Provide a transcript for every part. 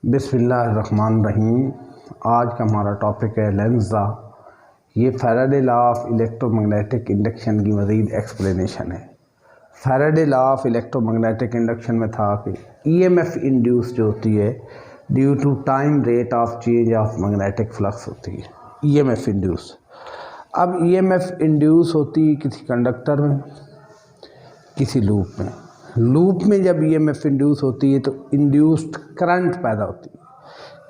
बिस्मिल्लाहिर्रहमानिर्रहीम। आज का हमारा टॉपिक है लेंस लॉ। ये Faraday law of electromagnetic induction की मज़ीद एक्सप्लेनेशन है। Faraday law of electromagnetic induction में था कि ईएमएफ इंड्यूस जो होती है due to time rate of change of magnetic flux होती है ईएमएफ इंड्यूस। अब ईएमएफ इंड्यूस होती है किसी कंडक्टर में, किसी लूप में। लूप में जब ईएमएफ इंड्यूस होती है तो इंड्यूस्ड करंट पैदा होती है।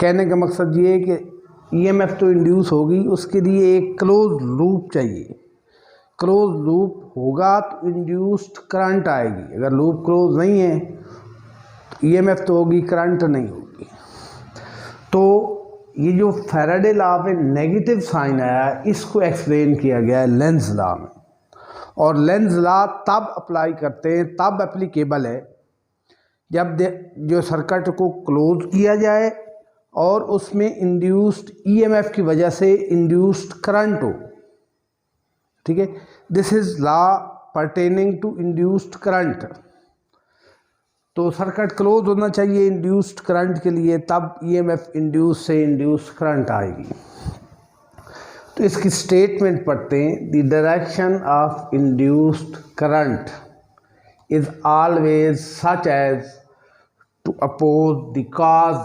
कहने का मकसद ये है कि ईएमएफ तो इंड्यूस होगी, उसके लिए एक क्लोज लूप चाहिए। क्लोज लूप होगा तो इंड्यूस्ड करंट आएगी। अगर लूप क्लोज नहीं है तो ईएमएफ तो होगी, करंट नहीं होगी। तो ये जो फैराडे लॉ में नेगेटिव साइन आया है, इसको एक्सप्लेन किया गया है लेंस लॉ में। और लेंस लॉ तब अप्लाई करते हैं, तब एप्लीकेबल है जब जो सर्किट को क्लोज किया जाए और उसमें इंड्यूस्ड ईएमएफ की वजह से इंड्यूस्ड करंट हो। ठीक है, this is law pertaining to induced current. तो सर्किट क्लोज होना चाहिए इंड्यूस्ड करंट के लिए, तब ईएमएफ इंड्यूस से इंड्यूस्ड करंट आएगी। तो इसकी स्टेटमेंट पढ़ते हैं। The direction of induced current is always such as to oppose the cause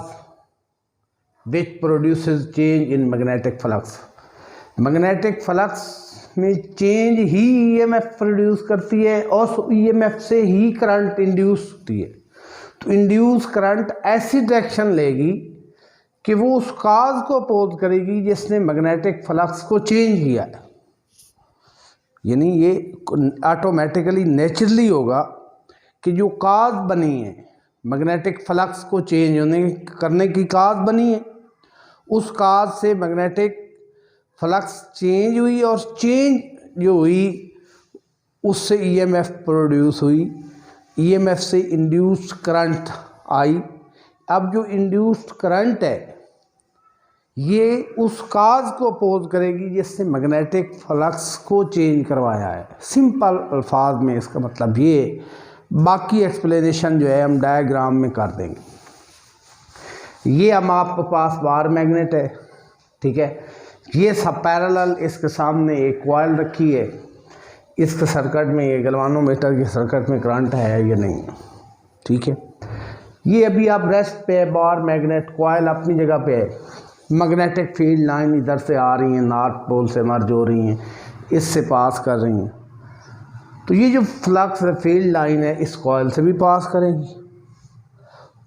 which produces change in magnetic flux. Magnetic flux में चेंज ही ईएमएफ प्रोड्यूस करती है और ईएमएफ से ही करंट इंड्यूस होती है। तो इंड्यूस करंट ऐसी डायरेक्शन लेगी कि वो उस काज को अपोज करेगी जिसने मैग्नेटिक फ्लक्स को चेंज किया है। यानी ये ऑटोमेटिकली नेचुरली होगा कि जो काज बनी है मैग्नेटिक फ्लक्स को चेंज करने की काज बनी है, उस काज से मैग्नेटिक फ्लक्स चेंज हुई और चेंज जो हुई उससे ईएमएफ प्रोड्यूस हुई, ईएमएफ से इंड्यूस्ड करंट आई। अब जो इंड्यूस्ड करंट है ये उस काज को अपोज करेगी जिससे मैग्नेटिक फ्लक्स को चेंज करवाया है। सिंपल अल्फाज में इसका मतलब ये, बाकी एक्सप्लेनेशन जो है हम डायग्राम में कर देंगे। ये हम आपके पास बार मैग्नेट है, ठीक है। ये सब पैरेलल इसके सामने एक कॉइल रखी है। इसके सर्किट में, ये गैल्वानोमीटर के सर्किट में करंट है या नहीं, ठीक है। ये अभी आप रेस्ट पे है, बार मैग्नेट कॉइल अपनी जगह पे है। मैग्नेटिक फील्ड लाइन इधर से आ रही हैं, नॉर्थ पोल से मर्ज हो रही हैं, इससे पास कर रही हैं। तो ये जो फ्लक्स फील्ड लाइन है इस कॉइल से भी पास करेगी।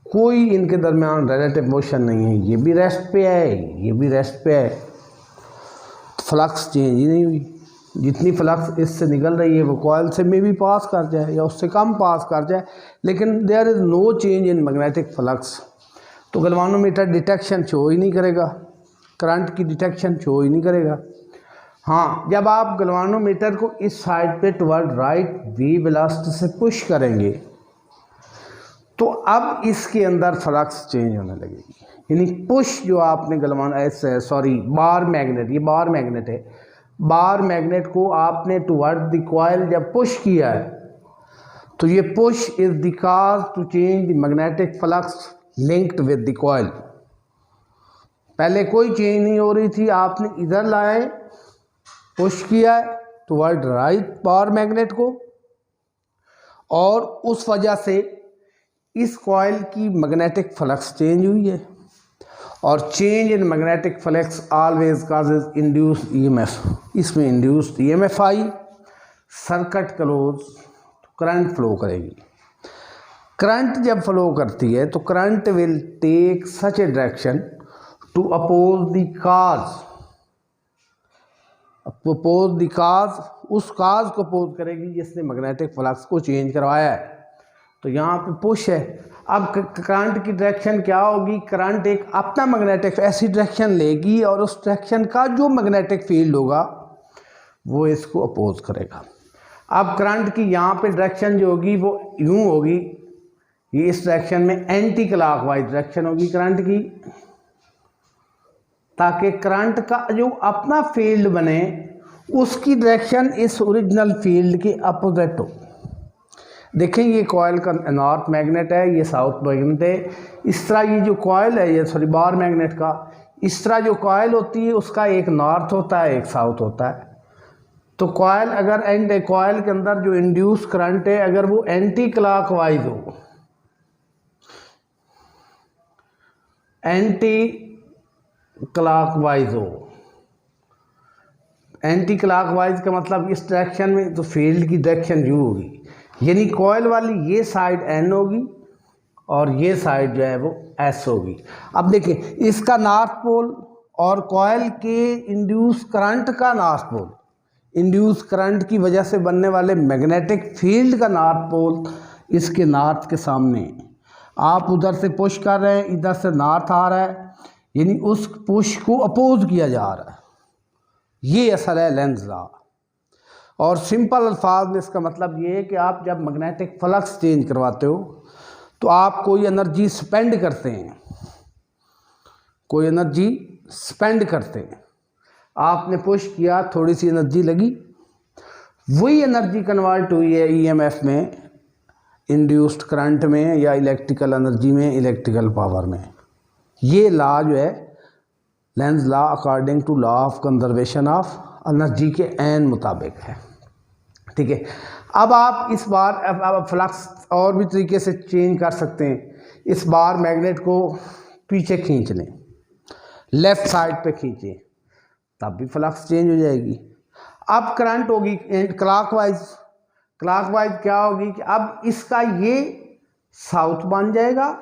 कोई इनके दरमियान रिलेटिव मोशन नहीं है। ये भी रेस्ट पे है, ये भी रेस्ट पे है, फ्लक्स चेंज ही नहीं हुई। जितनी फ्लक्स इससे निकल रही है वो कॉइल से में भी पास कर जाए या उससे कम पास कर जाए, लेकिन there is no change in magnetic flux. तो गैल्वानोमीटर डिटेक्शन शो ही नहीं करेगा, करंट की डिटेक्शन शो ही नहीं करेगा। हाँ, जब आप गैल्वानोमीटर को इस साइड पे टुवर्ड राइट वी वेलोसिटी से पुश करेंगे तो अब इसके अंदर फ्लक्स चेंज होने लगेगी। यानी पुश जो आपने बार मैग्नेट, ये बार मैग्नेट है, बार मैग्नेट को आपने टुवर्ड द कॉइल जब पुश किया है तो ये push is the cause to change the magnetic flux linked with the coil. पहले कोई चेंज नहीं हो रही थी, आपने इधर लाए, पुश किया है टुवर्ड राइट बार मैग्नेट को, और उस वजह से इस कॉइल की मैग्नेटिक फ्लक्स चेंज हुई है। और change in magnetic flux always causes induced EMF. इसमें इंड्यूस्ड ईएमएफ आई, सर्किट क्लोज, करंट फ्लो करेगी। करंट जब फ्लो करती है तो current will take such a direction to oppose the cause. Oppose the cause, उस काज को अपोज करेगी जिसने मैग्नेटिक फ्लक्स को चेंज करवाया है। तो यहाँ पे पुश है। अब करंट की डायरेक्शन क्या होगी? करंट एक अपना मैग्नेटिक ऐसी डायरेक्शन लेगी और उस डायरेक्शन का जो मैग्नेटिक फील्ड होगा वो इसको अपोज करेगा। अब करंट की यहाँ पे डायरेक्शन जो होगी वो यूँ होगी, ये इस डायरेक्शन में एंटी क्लॉकवाइज डायरेक्शन होगी करंट की, ताकि करंट का जो अपना फील्ड बने उसकी डायरेक्शन इस ओरिजिनल फील्ड के अपोजिट हो। देखें ये कॉयल का नॉर्थ मैग्नेट है, ये साउथ मैग्नेट है। इस तरह ये जो कॉयल है, ये सॉरी बार मैग्नेट का, इस तरह जो कॉयल होती है उसका एक नॉर्थ होता है, एक साउथ होता है। तो कॉयल अगर कॉयल के अंदर जो इंड्यूस करंट है अगर वो एंटी क्लॉकवाइज हो, एंटी क्लॉकवाइज का मतलब इस डायरेक्शन में, तो फील्ड की डायरेक्शन यू होगी, यानी कॉयल वाली ये साइड एन होगी और ये साइड जो है वो एस होगी। अब देखिए इसका नॉर्थ पोल और कॉयल के इंड्यूस करंट का नॉर्थ पोल, इंड्यूस करंट की वजह से बनने वाले मैग्नेटिक फील्ड का नॉर्थ पोल इसके नॉर्थ के सामने। आप उधर से पुश कर रहे हैं, इधर से नॉर्थ आ रहा है, यानी उस पुश को अपोज किया जा रहा है। ये असल है लेंज़ लॉ। और सिंपल अल्फाज में इसका मतलब ये है कि आप जब मैग्नेटिक फ्लक्स चेंज करवाते हो तो आप कोई एनर्जी स्पेंड करते हैं, कोई एनर्जी स्पेंड करते हैं। आपने पुश किया, थोड़ी सी एनर्जी लगी, वही एनर्जी कन्वर्ट हुई है ईएमएफ में, इंड्यूस्ड करंट में, या इलेक्ट्रिकल एनर्जी में, इलेक्ट्रिकल पावर में। ये लॉ जो है Lenz law according to law of conservation of energy के एन मुताबिक है। ठीक है, अब आप इस बार अब फ्लक्स और भी तरीके से चेंज कर सकते हैं। इस बार मैग्नेट को पीछे खींच लें, लेफ़्ट साइड पे खींचें, तब भी फ्लक्स चेंज हो जाएगी। अब करंट होगी क्लॉकवाइज। क्लॉकवाइज क्या होगी कि अब इसका ये साउथ बन जाएगा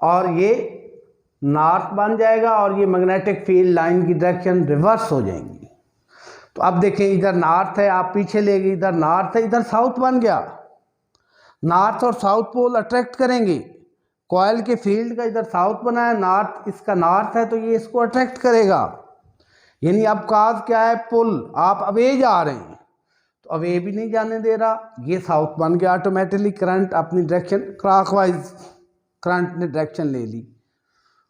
और ये नॉर्थ बन जाएगा और ये मैग्नेटिक फील्ड लाइन की डायरेक्शन रिवर्स हो जाएंगी। तो अब देखें इधर नॉर्थ है, आप पीछे ले गए, इधर नॉर्थ है, इधर साउथ बन गया। नॉर्थ और साउथ पोल अट्रैक्ट करेंगे। कॉयल के फील्ड का इधर साउथ बना है, नॉर्थ इसका नॉर्थ है, तो ये इसको अट्रैक्ट करेगा। यानी अब काज क्या है, पुल। आप अवे जा रहे हैं तो अवे भी नहीं जाने दे रहा, ये साउथ बन गया ऑटोमेटिकली। करंट अपनी डायरेक्शन क्लॉकवाइज, करंट ने डायरेक्शन ले ली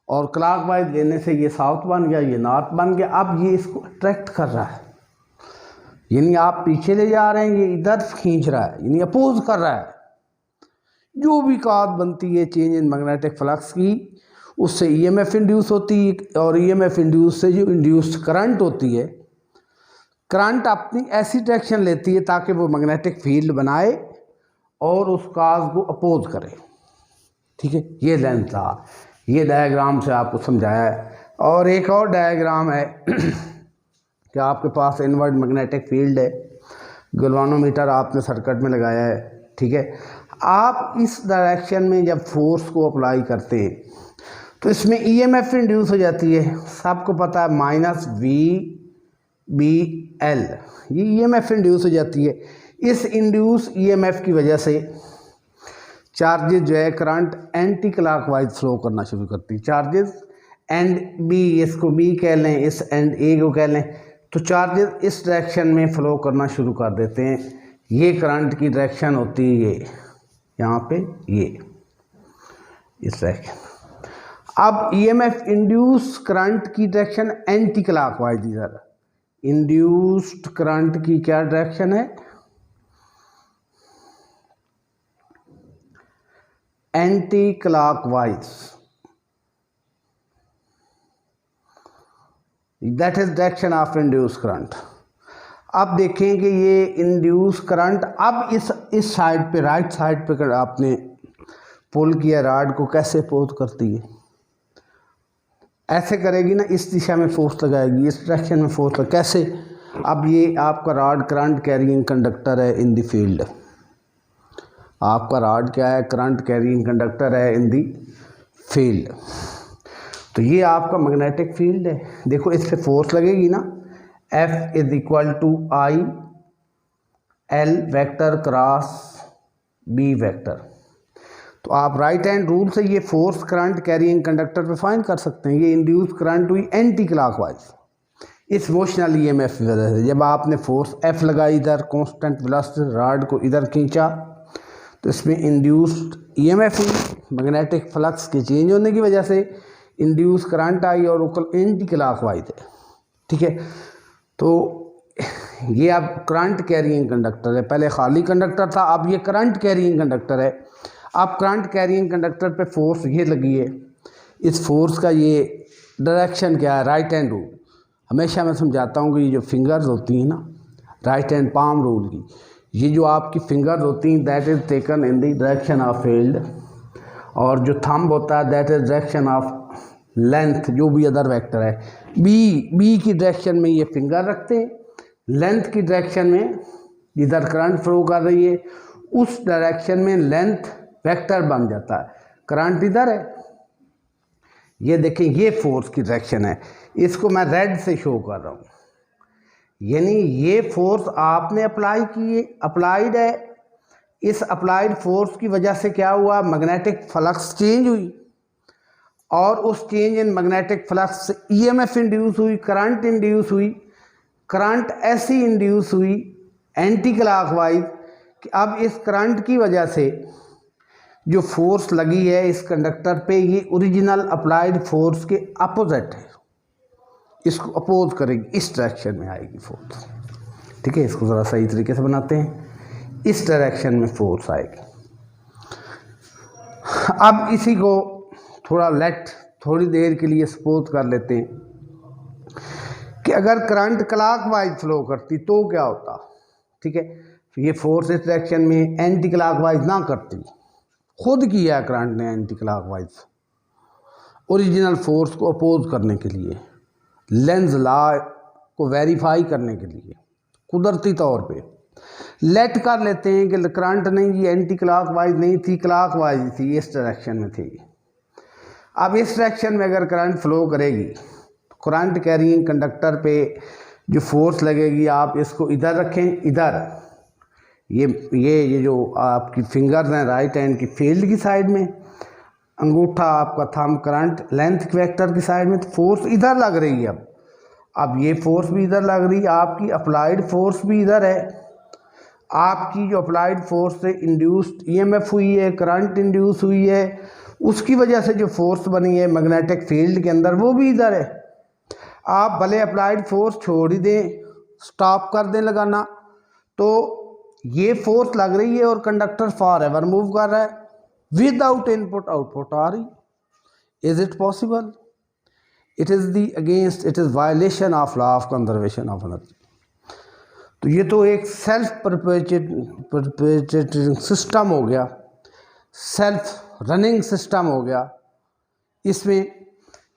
और क्लॉकवाइज लेने से ये साउथ बन गया, ये नॉर्थ बन गया। अब ये इसको अट्रैक्ट कर रहा है, यानी आप पीछे ले जा रहे हैं, ये इधर खींच रहा है, यानी अपोज कर रहा है। जो भी काज बनती है चेंज इन मैग्नेटिक फ्लक्स की, उससे ईएमएफ इंड्यूस होती है और ईएमएफ इंड्यूस से जो इंड्यूस्ड करंट होती है, करंट अपनी ऐसी डायरेक्शन लेती है ताकि वो मैग्नेटिक फील्ड बनाए और उस काज को अपोज करे। ठीक है, ये लेंस था, ये डायग्राम से आपको समझाया है। और एक और डायग्राम है कि आपके पास इनवर्ड मैग्नेटिक फील्ड है, गैल्वानोमीटर आपने सर्किट में लगाया है। ठीक है, आप इस डायरेक्शन में जब फोर्स को अप्लाई करते हैं तो इसमें ईएमएफ इंड्यूस हो जाती है। सबको पता है माइनस VBL, ये ईएमएफ इंड्यूस हो जाती है। इस इंड्यूस ईएमएफ की वजह से चार्जेस जो है करंट एंटी क्लॉकवाइज फ्लो करना शुरू करती है। चार्जेस एंड बी, इसको बी कह लें, इस एंड ए को कह लें, तो चार्जेस इस डायरेक्शन में फ्लो करना शुरू कर देते हैं। ये करंट की डायरेक्शन होती है, ये यहाँ पे, ये इस डायरेक्शन। अब ईएमएफ इंड्यूस करंट की डायरेक्शन एंटी क्लॉकवाइज, इधर इंड्यूस्ड करंट की क्या डायरेक्शन है, anti clockwise. That is direction of induce current. अब देखें कि ये इंड्यूस करंट अब इस साइड पे, राइट साइड पे आपने पुल किया रॉड को, कैसे अपोज करती है, ऐसे करेगी ना, इस दिशा में फोर्स लगाएगी, इस डायरेक्शन में फोर्स लगाएगी। कैसे? अब ये आपका रॉड करंट कैरिंग कंडक्टर है इन द फील्ड। आपका रॉड क्या है, करंट कैरिंग कंडक्टर है इन दी फील्ड। तो ये आपका मैग्नेटिक फील्ड है। देखो इस पे फोर्स लगेगी ना, F is equal to I L vector cross B vector. तो आप राइट हैंड रूल से ये फोर्स करंट कैरिंग कंडक्टर पे फाइंड कर सकते हैं। ये इंड्यूस करंट हुई एंटी क्लॉकवाइज इस मोशनल ईएमएफ की वजह से। जब आपने फोर्स F लगाई इधर, कांस्टेंट वेलोसिटी रॉड को इधर खींचा, तो इसमें इंड्यूस्ड ईएमएफ हुई, मैग्नेटिक फ्लक्स के चेंज होने की वजह से इंड्यूस करंट आई और वो एंटी क्लॉकवाइज है। ठीक है, तो ये अब करंट कैरिंग कंडक्टर है, पहले खाली कंडक्टर था, अब ये करंट कैरिंग कंडक्टर है। अब करंट कैरिंग कंडक्टर पे फोर्स ये लगी है, इस फोर्स का ये डायरेक्शन क्या है, राइट हैंड रूल। हमेशा मैं समझाता हूँ कि ये जो फिंगर्स होती हैं ना, राइट हैंड पाम रूल की, ये जो आपकी फिंगर्स होती हैं that is taken in the direction of field, और जो थंब होता है that is direction of length, जो भी अदर वेक्टर है। बी की डायरेक्शन में ये फिंगर रखते हैं, लेंथ की डायरेक्शन में जिधर करंट फ्लो कर रही है उस डायरेक्शन में लेंथ वेक्टर बन जाता है। करंट इधर है, ये देखें ये फोर्स की डायरेक्शन है, इसको मैं रेड से शो कर रहा हूँ, यानी ये फोर्स आपने अप्लाइड है। इस अप्लाइड फोर्स की वजह से क्या हुआ, मैग्नेटिक फ्लक्स चेंज हुई, और उस चेंज इन मैग्नेटिक फ्लक्स से ईएमएफ इंड्यूस हुई, करंट इंड्यूस हुई। करंट ऐसी इंड्यूस हुई एंटी क्लॉकवाइज कि अब इस करंट की वजह से जो फोर्स लगी है इस कंडक्टर पे, ये ओरिजिनल अप्लाइड फोर्स के अपोजिट है, इसको अपोज करेगी, इस डायरेक्शन में आएगी फोर्स। ठीक है, इसको ज़रा सही तरीके से बनाते हैं, इस डायरेक्शन में फोर्स आएगी। अब इसी को थोड़ी देर के लिए सपोज कर लेते हैं कि अगर करंट क्लॉकवाइज फ्लो करती तो क्या होता। ठीक है, ये फोर्स इस डायरेक्शन में एंटी क्लॉकवाइज ना करती, खुद किया करंट ने एंटी क्लॉकवाइज, ओरिजिनल फोर्स को अपोज करने के लिए, लेंज़ लॉ को वेरीफाई करने के लिए, कुदरती तौर पे लेट कर लेते हैं कि करंट नहीं, ये एंटी क्लॉकवाइज नहीं थी, क्लॉकवाइज थी, इस डायरेक्शन में थी। अब इस डायरेक्शन में अगर करंट फ्लो करेगी तो करंट कैरिंग कंडक्टर पे जो फोर्स लगेगी, आप इसको इधर रखें, इधर ये जो आपकी फिंगर्स हैं राइट हैंड की फील्ड की साइड में, अंगूठा आपका थंब करंट लेंथ वेक्टर की साइड में, तो फोर्स इधर लग रही है। अब ये फोर्स भी इधर लग रही है, आपकी अप्लाइड फोर्स भी इधर है, आपकी जो अप्लाइड फोर्स से इंड्यूस्ड ईएमएफ हुई है, करंट इंड्यूस हुई है, उसकी वजह से जो फोर्स बनी है मैग्नेटिक फील्ड के अंदर वो भी इधर है। आप भले अप्लाइड फोर्स छोड़ ही दें, स्टॉप कर दें लगाना, तो ये फोर्स लग रही है और कंडक्टर फॉर एवर मूव कर रहा है विदाउट इनपुट आउटपुट आ रही। Is it possible? It is violation of law of conservation of energy. तो ये तो एक सेल्फ परपेचुएटिंग सिस्टम हो गया, सेल्फ रनिंग सिस्टम हो गया। इसमें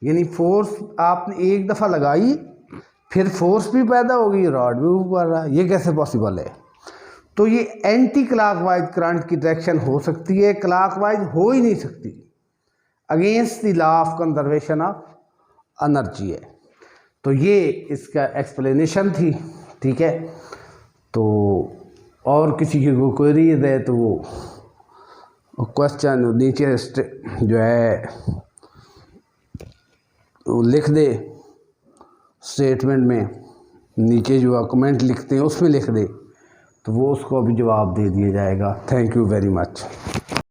यानी फोर्स आपने एक दफ़ा लगाई, फिर फोर्स भी पैदा होगी, रॉड भी मूव कर रहा है, ये कैसे पॉसिबल है? तो ये एंटी क्लॉकवाइज करंट की डायरेक्शन हो सकती है, क्लॉकवाइज हो ही नहीं सकती, against the law of conservation of energy है। तो ये इसका एक्सप्लेनेशन थी। ठीक है, तो और किसी की कोई क्वेरी है तो वो क्वेश्चन नीचे जो है वो लिख दे, स्टेटमेंट में नीचे जो कमेंट लिखते हैं उसमें लिख दे, तो वो उसको अभी जवाब दे दिया जाएगा। Thank you very much.